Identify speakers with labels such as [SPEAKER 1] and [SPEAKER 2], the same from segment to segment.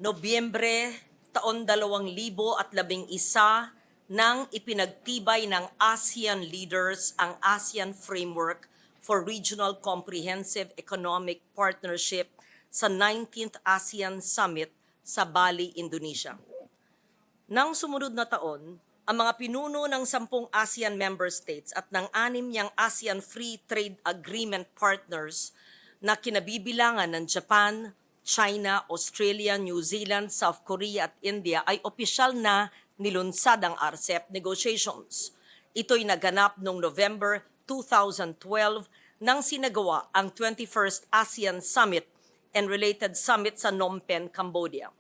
[SPEAKER 1] Nobyembre taon 2011 nang ipinagtibay ng ASEAN Leaders ang ASEAN Framework for Regional Comprehensive Economic Partnership sa 19th ASEAN Summit sa Bali, Indonesia. Nang sumunod na taon, ang mga pinuno ng 10 ASEAN member states at ng 6 niyang ASEAN Free Trade Agreement partners na kinabibilangan ng Japan, China, Australia, New Zealand, South Korea at India ay opisyal na nilunsad ang RCEP negotiations. Ito'y naganap noong November 2012 nang sinagawa ang 21st ASEAN Summit and related summit sa Phnom Penh, Cambodia.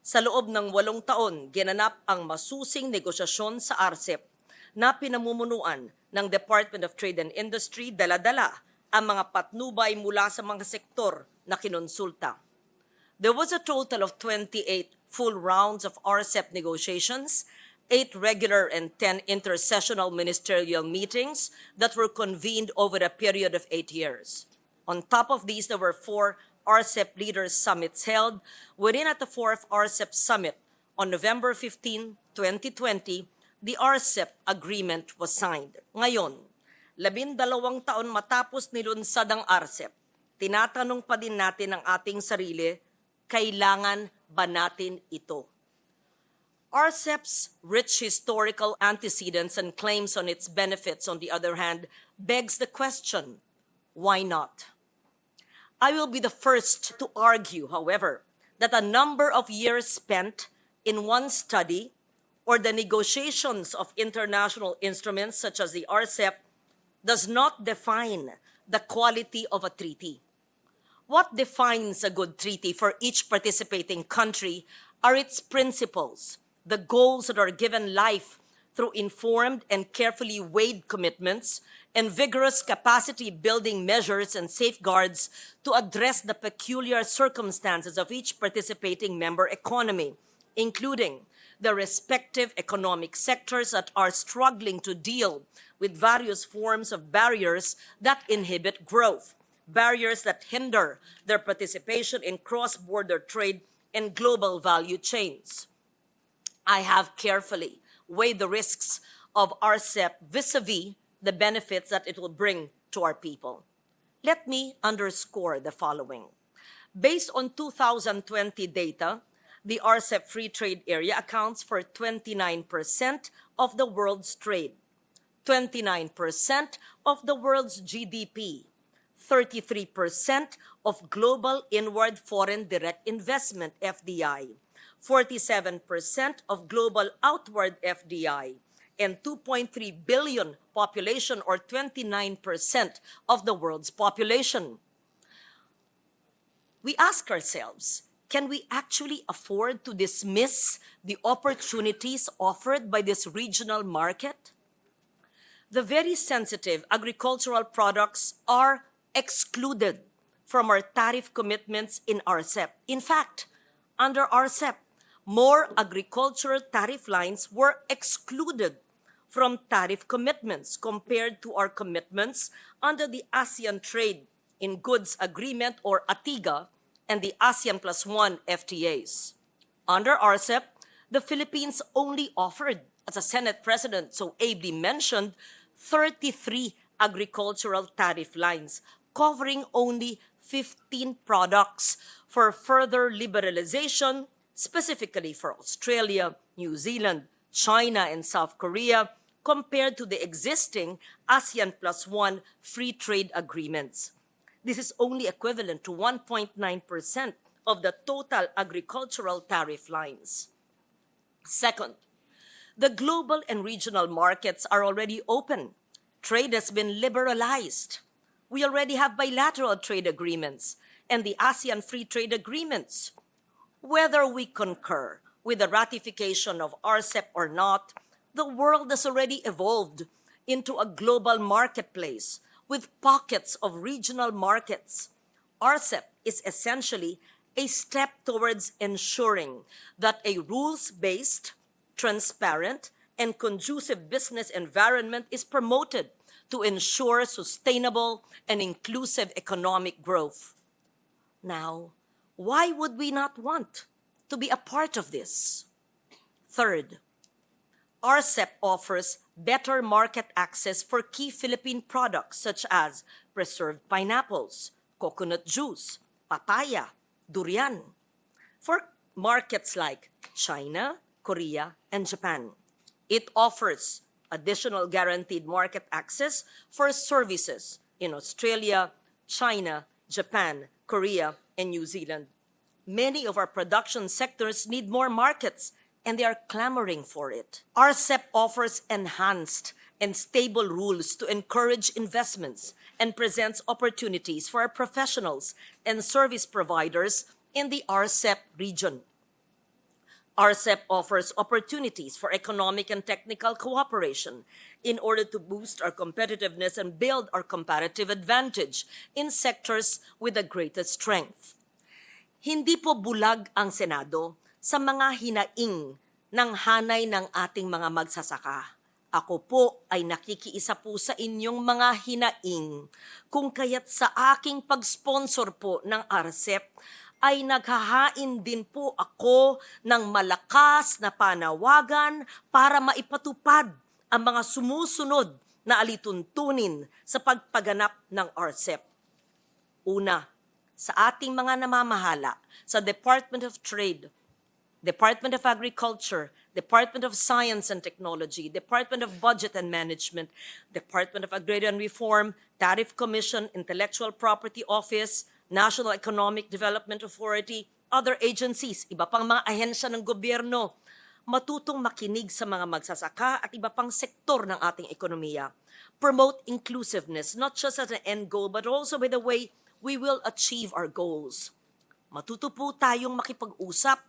[SPEAKER 1] Sa loob ng 8 taon, ginanap ang masusing negosyasyon sa RCEP na pinamumunuan ng Department of Trade and Industry, dala-dala ang mga patnubay mula sa mga sektor na kinonsulta. There was a total of 28 full rounds of RCEP negotiations, 8 regular and 10 intersessional ministerial meetings that were convened over a period of 8 years. On top of these, there were 4 RCEP Leaders Summits held, wherein at the 4th RCEP Summit on November 15, 2020, the RCEP Agreement was signed. Ngayon, 12 taon matapos nilunsad ang RCEP, tinatanong pa din natin ang ating sarili, kailangan ba natin ito? RCEP's rich historical antecedents and claims on its benefits, on the other hand, begs the question, why not? I will be the first to argue, however, that a number of years spent in one study or the negotiations of international instruments such as the RCEP does not define the quality of a treaty. What defines a good treaty for each participating country are its principles, the goals that are given life through informed and carefully weighed commitments and vigorous capacity-building measures and safeguards to address the peculiar circumstances of each participating member economy, including the respective economic sectors that are struggling to deal with various forms of barriers that inhibit growth, barriers that hinder their participation in cross-border trade and global value chains. I have carefully weighed the risks of RCEP vis-a-vis the benefits that it will bring to our people. Let me underscore the following. Based on 2020 data, the RCEP Free Trade Area accounts for 29% of the world's trade, 29% of the world's GDP, 33% of global inward foreign direct investment, FDI, 47% of global outward FDI, and 2.3 billion population, or 29% of the world's population. We ask ourselves, can we actually afford to dismiss the opportunities offered by this regional market? The very sensitive agricultural products are excluded from our tariff commitments in RCEP. In fact, under RCEP, more agricultural tariff lines were excluded from tariff commitments compared to our commitments under the ASEAN Trade in Goods Agreement, or ATIGA, and the ASEAN +1 FTAs. Under RCEP, the Philippines only offered, as a Senate President so ably mentioned, 33 agricultural tariff lines, covering only 15 products for further liberalization, specifically for Australia, New Zealand, China, and South Korea, compared to the existing ASEAN +1 free trade agreements. This is only equivalent to 1.9% of the total agricultural tariff lines. Second, the global and regional markets are already open. Trade has been liberalized. We already have bilateral trade agreements and the ASEAN Free Trade Agreements. Whether we concur with the ratification of RCEP or not, the world has already evolved into a global marketplace with pockets of regional markets. RCEP is essentially a step towards ensuring that a rules-based, transparent, and conducive business environment is promoted to ensure sustainable and inclusive economic growth. Now, why would we not want to be a part of this. Third, RCEP offers better market access for key Philippine products such as preserved pineapples, coconut juice, papaya, durian, for markets like China, Korea, and Japan. It offers additional guaranteed market access for services in Australia, China, Japan, Korea, and New Zealand. Many of our production sectors need more markets, and they are clamoring for it. RCEP offers enhanced and stable rules to encourage investments and presents opportunities for our professionals and service providers in the RCEP region. RCEP offers opportunities for economic and technical cooperation in order to boost our competitiveness and build our comparative advantage in sectors with the greatest strength. Hindi po bulag ang Senado sa mga hinaing ng hanay ng ating mga magsasaka. Ako po ay nakikiisa po sa inyong mga hinaing kung kaya't sa aking pag-sponsor po ng RCEP ay naghahain din po ako ng malakas na panawagan para maipatupad ang mga sumusunod na alituntunin sa pagpaganap ng RCEP. Una, sa ating mga namamahala sa Department of Trade, Department of Agriculture, Department of Science and Technology, Department of Budget and Management, Department of Agrarian Reform, Tariff Commission, Intellectual Property Office, National Economic Development Authority, other agencies, iba pang mga ahensya ng gobyerno, matutong makinig sa mga magsasaka at iba pang sektor ng ating ekonomiya. Promote inclusiveness, not just as an end goal, but also with the way we will achieve our goals. Matuto po tayong makipag-usap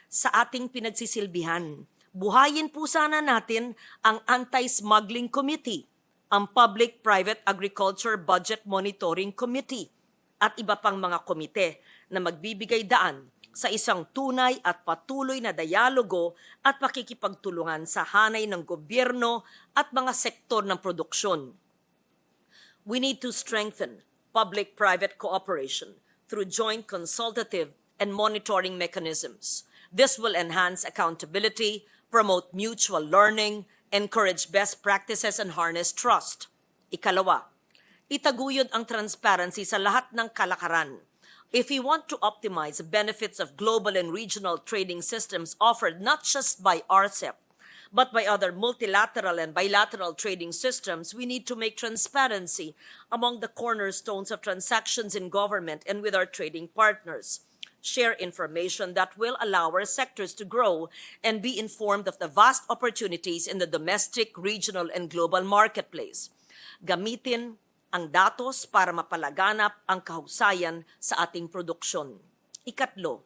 [SPEAKER 1] sa ating pinagsisilbihan. Buhayin po sana natin ang Anti-Smuggling Committee, ang Public-Private Agriculture Budget Monitoring Committee, at iba pang mga komite na magbibigay daan sa isang tunay at patuloy na dialogo at pakikipagtulungan sa hanay ng gobyerno at mga sektor ng produksyon. We need to strengthen public-private cooperation through joint consultative and monitoring mechanisms. This will enhance accountability, promote mutual learning, encourage best practices, and harness trust. Ikalawa, itaguyod ang transparency sa lahat ng kalakaran. If we want to optimize the benefits of global and regional trading systems offered not just by RCEP, but by other multilateral and bilateral trading systems, we need to make transparency among the cornerstones of transactions in government and with our trading partners. Share information that will allow our sectors to grow and be informed of the vast opportunities in the domestic, regional, and global marketplace. Gamitin ang datos para mapalaganap ang kahusayan sa ating produksyon. Ikatlo,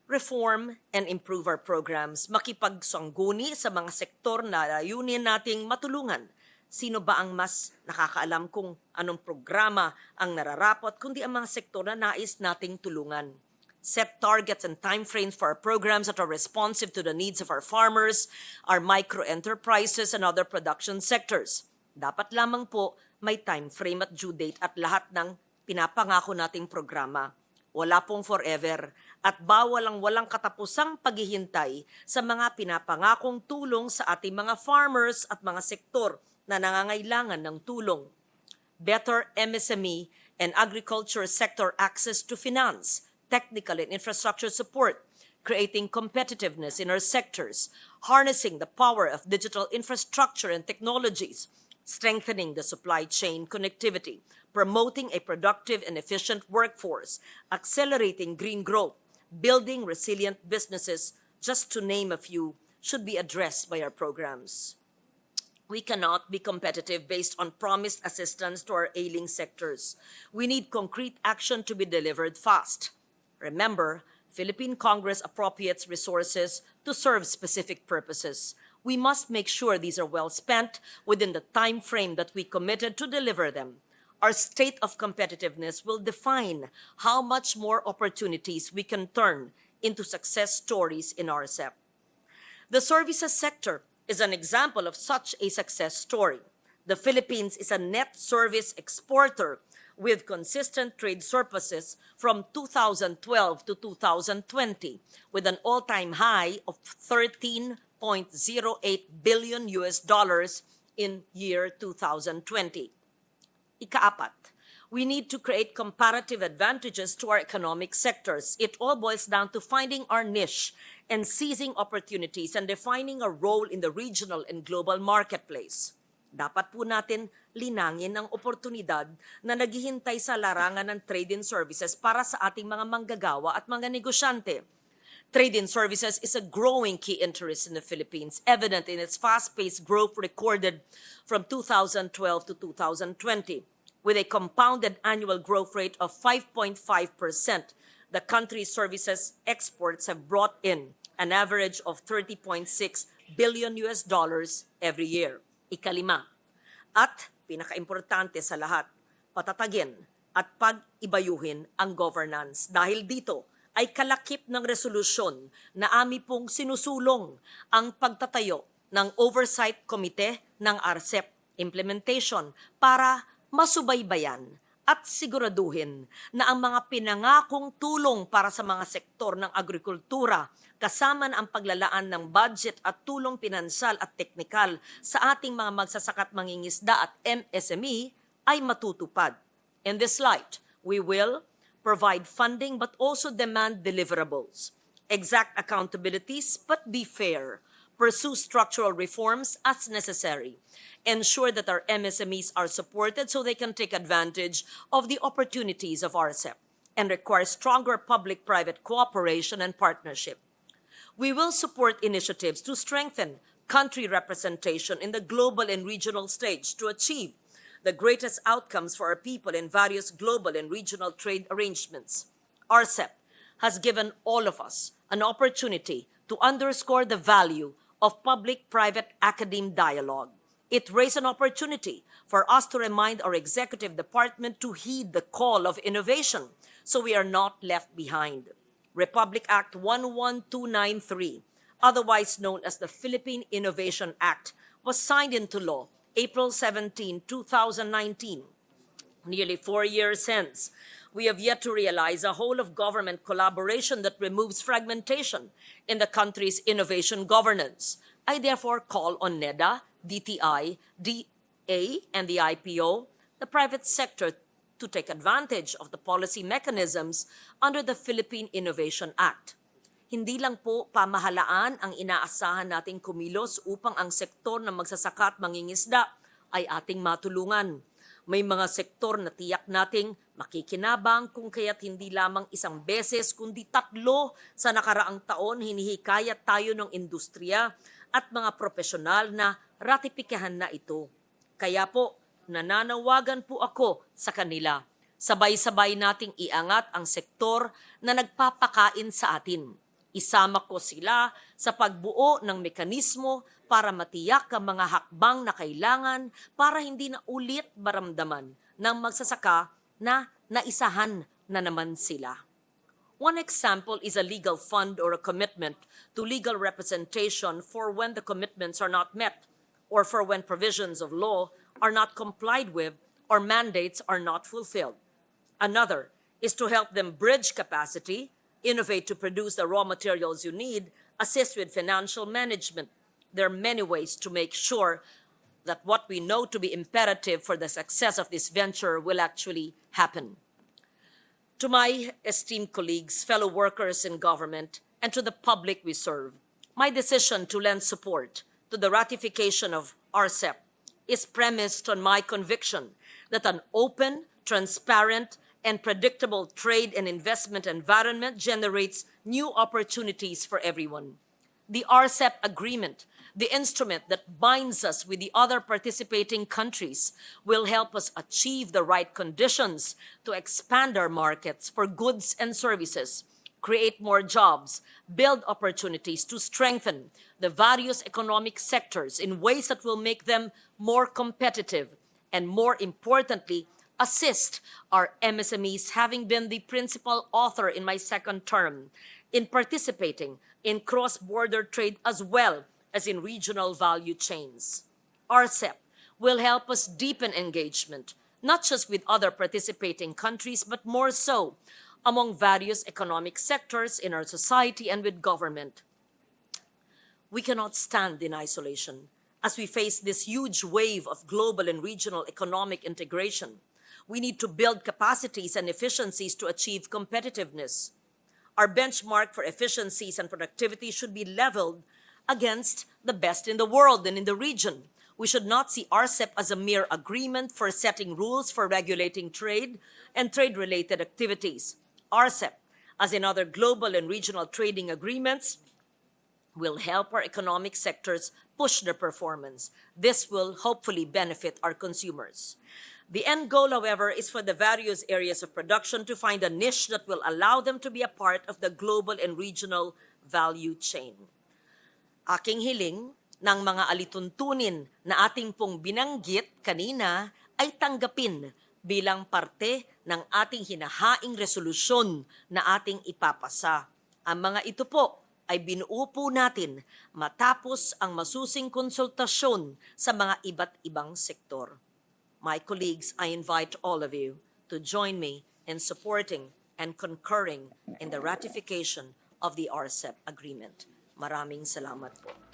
[SPEAKER 1] reform and improve our programs, makipagsangguni sa mga sektor na layunin nating matulungan. Sino ba ang mas nakakaalam kung anong programa ang nararapat, kundi ang mga sektor na nais nating tulungan. Set targets and timeframes for our programs that are responsive to the needs of our farmers, our micro-enterprises, and other production sectors. Dapat lamang po may time frame at due date at lahat ng pinapangako nating programa. Wala pong forever at bawal ang walang katapusang paghihintay sa mga pinapangakong tulong sa ating mga farmers at mga sektor na nangangailangan ng tulong. Better MSME and agriculture sector access to finance, technical and infrastructure support, creating competitiveness in our sectors, harnessing the power of digital infrastructure and technologies, strengthening the supply chain connectivity, promoting a productive and efficient workforce, accelerating green growth, building resilient businesses, just to name a few, should be addressed by our programs. We cannot be competitive based on promised assistance to our ailing sectors. We need concrete action to be delivered fast. Remember, Philippine Congress appropriates resources to serve specific purposes. We must make sure these are well spent within the time frame that we committed to deliver them. Our state of competitiveness will define how much more opportunities we can turn into success stories in RCEP. The services sector is an example of such a success story. The Philippines is a net service exporter with consistent trade surpluses from 2012 to 2020, with an all-time high of 13.08 billion US dollars in year 2020. Ikaapat, we need to create comparative advantages to our economic sectors. It all boils down to finding our niche and seizing opportunities and defining a role in the regional and global marketplace. Dapat po natin linangin ang oportunidad na naghihintay sa larangan ng trade in services para sa ating mga manggagawa at mga negosyante. Trade in services is a growing key interest in the Philippines, evident in its fast-paced growth recorded from 2012 to 2020. With a compounded annual growth rate of 5.5%, the country's services exports have brought in an average of 30.6 billion US dollars every year. Ikalima, at pinakaimportante sa lahat, patatagin at pag-ibayuhin ang governance. Dahil dito ay kalakip ng resolusyon na ami pong sinusulong ang pagtatayo ng Oversight Committee ng RCEP implementation para masubaybayan at siguraduhin na ang mga pinangakong tulong para sa mga sektor ng agrikultura kasama na ang paglalaan ng budget at tulong pinansal at teknikal sa ating mga magsasaka at mangingisda at MSME ay matutupad. In this light, we will provide funding but also demand deliverables, exact accountabilities but be fair, pursue structural reforms as necessary, ensure that our MSMEs are supported so they can take advantage of the opportunities of RCEP, and require stronger public-private cooperation and partnership. We will support initiatives to strengthen country representation in the global and regional stage to achieve the greatest outcomes for our people in various global and regional trade arrangements. RCEP has given all of us an opportunity to underscore the value of public-private academe dialogue. It raised an opportunity for us to remind our executive department to heed the call of innovation so we are not left behind. Republic Act 11293, otherwise known as the Philippine Innovation Act, was signed into law April 17, 2019. Nearly 4 years hence, we have yet to realize a whole-of-government collaboration that removes fragmentation in the country's innovation governance. I therefore call on NEDA, DTI, DA, and the IPO, the private sector, to take advantage of the policy mechanisms under the Philippine Innovation Act. Hindi lang po pamahalaan ang inaasahan nating kumilos upang ang sektor ng magsasaka at mangingisda ay ating matulungan. May mga sektor na tiyak nating makikinabang kung kaya't hindi lamang isang beses kundi 3 sa nakaraang taon hinihikayat tayo ng industriya at mga profesional na ratipikahan na ito. Kaya po, nananawagan po ako sa kanila. Sabay-sabay nating iangat ang sektor na nagpapakain sa atin. Isama ko sila sa pagbuo ng mekanismo para matiyak ang mga hakbang na kailangan para hindi na ulit maramdaman ng magsasaka na naisahan na naman sila. One example is a legal fund or a commitment to legal representation for when the commitments are not met or for when provisions of law are not complied with or mandates are not fulfilled. Another is to help them bridge capacity, innovate to produce the raw materials you need, assist with financial management. There are many ways to make sure that what we know to be imperative for the success of this venture will actually happen. To my esteemed colleagues, fellow workers in government, and to the public we serve, my decision to lend support to the ratification of RCEP is premised on my conviction that an open, transparent, and predictable trade and investment environment generates new opportunities for everyone. The RCEP agreement, the instrument that binds us with the other participating countries, will help us achieve the right conditions to expand our markets for goods and services, create more jobs, build opportunities to strengthen the various economic sectors in ways that will make them more competitive, and more importantly, assist our MSMEs, having been the principal author in my second term, in participating in cross-border trade as well as in regional value chains. RCEP will help us deepen engagement, not just with other participating countries, but more so among various economic sectors in our society and with government. We cannot stand in isolation as we face this huge wave of global and regional economic integration. We need to build capacities and efficiencies to achieve competitiveness. Our benchmark for efficiencies and productivity should be leveled against the best in the world and in the region. We should not see RCEP as a mere agreement for setting rules for regulating trade and trade-related activities. RCEP, as in other global and regional trading agreements, will help our economic sectors push their performance. This will hopefully benefit our consumers. The end goal, however, is for the various areas of production to find a niche that will allow them to be a part of the global and regional value chain. Aking hiling ng mga alituntunin na ating pong binanggit kanina ay tanggapin bilang parte ng ating hinahaing resolusyon na ating ipapasa. Ang mga ito po ay binuo po natin matapos ang masusing konsultasyon sa mga iba't ibang sektor. My colleagues, I invite all of you to join me in supporting and concurring in the ratification of the RCEP agreement. Maraming salamat po.